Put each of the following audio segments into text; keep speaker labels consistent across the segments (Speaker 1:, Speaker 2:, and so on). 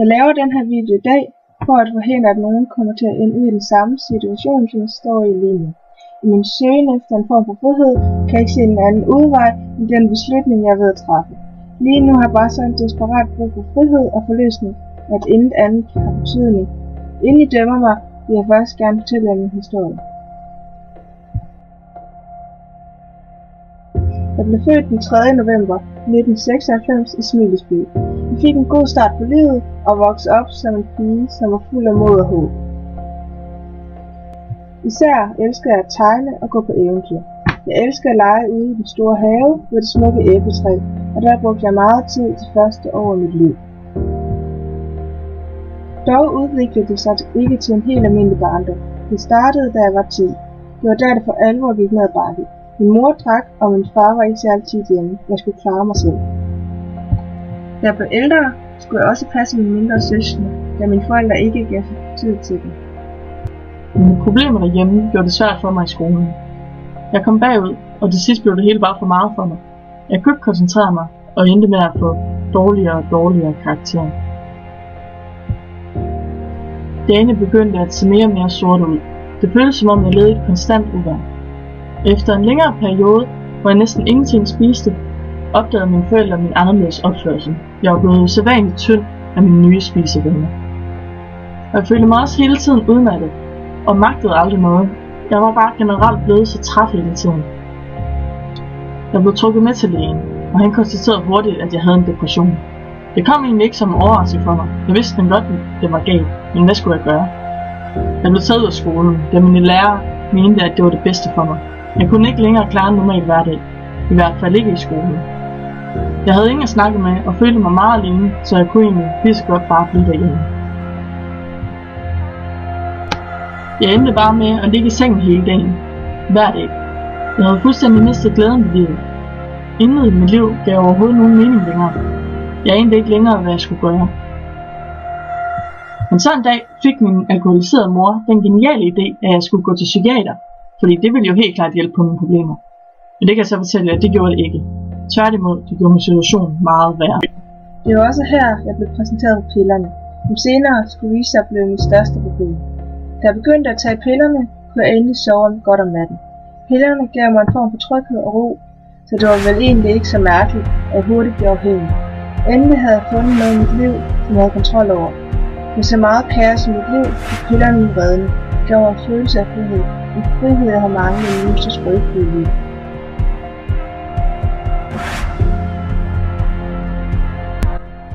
Speaker 1: Jeg laver den her video i dag, for at forhindre, at nogen kommer til at ende ud i den samme situation, som jeg står i lige nu. I min søgen efter en form for frihed, kan jeg ikke se en anden udvej, end den beslutning, jeg er ved at træffe. Lige nu har jeg bare så en desperat brug for frihed og forløsning, at intet andet har betydning. Inden I dømmer mig, vil jeg først gerne fortælle jer min historie. Jeg blev født den 3. november 1996 i Smilesby. Jeg fik en god start på livet og voksede op som en pige, som var fuld af mod og håb. Især elskede jeg at tegne og gå på eventyr. Jeg elskede at lege ude i den store have ved det smukke æbletræ, og der brugte jeg meget tid de første år af mit liv. Dog udviklede det sig ikke til en helt almindelig barndom. Det startede, da jeg var 10. Det var der, det for alvor gik ned ad bakke. Min mor drak, og min far var ikke så altid hjemme. Jeg skulle klare mig selv. Da jeg blev ældre, skulle jeg også passe mine mindre søskende, da mine forældre ikke gav tid til dem.
Speaker 2: Mine problemer derhjemme gjorde det svært for mig i skolen. Jeg kom bagud, og til sidst blev det hele bare for meget for mig. Jeg kunne ikke koncentrere mig, og endte med at få dårligere og dårligere karakterer. Dagene begyndte at se mere og mere sorte ud. Det føltes som om jeg levede et konstant uvejr. Efter en længere periode, hvor jeg næsten ingenting spiste, opdagede mine forældre min anderledes opførsel. Jeg var blevet sædvanligt tynd af mine nye spisevaner. Og jeg følte mig også hele tiden udmattet, og magtede aldrig noget. Jeg var bare generelt blevet så træt hele tiden. Jeg blev trukket med til lægen, og han konstaterede hurtigt, at jeg havde en depression. Det kom egentlig ikke som en overraskelse for mig. Jeg vidste godt, at det var galt, men hvad skulle jeg gøre? Jeg blev taget ud af skolen, da mine lærere mente, at det var det bedste for mig. Jeg kunne ikke længere klare en normal hverdag, i hvert fald ikke i skolen. Jeg havde ingen at snakke med, og følte mig meget alene, så jeg kunne egentlig lige så godt bare blive derhjemme. Jeg endte bare med at ligge i sengen hele dagen, hver dag. Jeg havde fuldstændig mistet glæden ved livet. Intet i mit liv gav overhovedet nogen mening længere. Jeg anede ikke længere, hvad jeg skulle gøre. Men så en dag fik min alkoholiserede mor den geniale idé, at jeg skulle gå til psykiater, fordi det ville jo helt klart hjælpe på mine problemer. Men det kan jeg så fortælle, at det gjorde det ikke. Tværtimod, det gjorde min situation meget værre.
Speaker 1: Det var også her, jeg blev præsenteret for pillerne, som senere skulle vise sig at blive mit største problem. Da jeg begyndte at tage pillerne, kunne jeg endelig sove godt om natten. Pillerne gav mig en form for tryghed og ro, så det var vel egentlig ikke så mærkeligt, at jeg hurtigt blev afhængig. Endelig havde jeg fundet noget i mit liv, som jeg havde kontrol over. Med så meget kaos i mit liv, fik pillerne min redning. Det gav mig en følelse af frihed. En frihed, jeg har manglet i min så skrøbelige liv.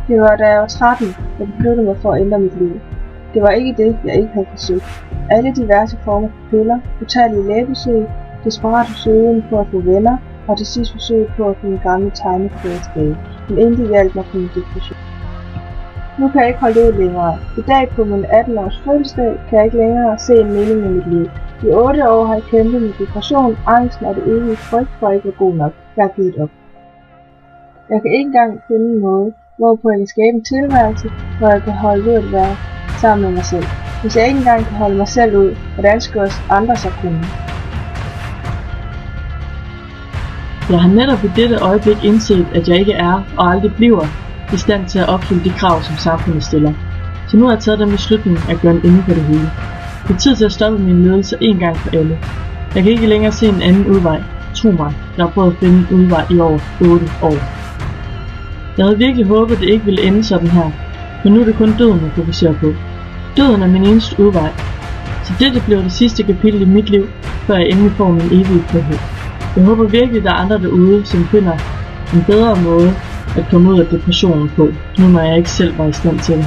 Speaker 1: Det var da jeg var 13, jeg besluttede mig for at ændre mit liv. Det var ikke det, jeg ikke havde forsøgt. Alle diverse former for piller, utallige lægebesøg, desperat forsøg på at få venner, og til sidst forsøg på at få min gamle tegneserie tilbage. Men intet hjalp mig på min depression. Nu kan jeg ikke holde det ud længere. I dag på min 18-års fødselsdag kan jeg ikke længere se en mening med mit liv. I 8 år har jeg kæmpet med depression, angsten og det evige frygt for at ikke være god nok. Jeg har givet op. Jeg kan ikke engang finde en måde, hvorpå jeg kan skabe en tilværelse, hvor jeg kan holde ud at være sammen med mig selv. Hvis jeg ikke engang kan holde mig selv ud, hvordan skal også andre så kunne?
Speaker 2: Jeg har netop i dette øjeblik indset, at jeg ikke er og aldrig bliver i stand til at opfylde de krav, som samfundet stiller. Så nu har jeg taget den beslutning at gøre en ende på det hele. Det er tid til at stoppe min ledelse en gang for alle. Jeg kan ikke længere se en anden udvej. Tro mig, jeg har prøvet at finde en udvej i over 8 år. Jeg havde virkelig håbet, at det ikke ville ende sådan her, men nu er det kun døden, jeg fokuserer på. Døden er min eneste udvej. Så dette bliver det sidste kapitel i mit liv, før jeg endelig får min evige frihed. Jeg håber virkelig, at der er andre derude, som finder en bedre måde at komme ud af depressionen på, nu når jeg ikke selv var i stand til det.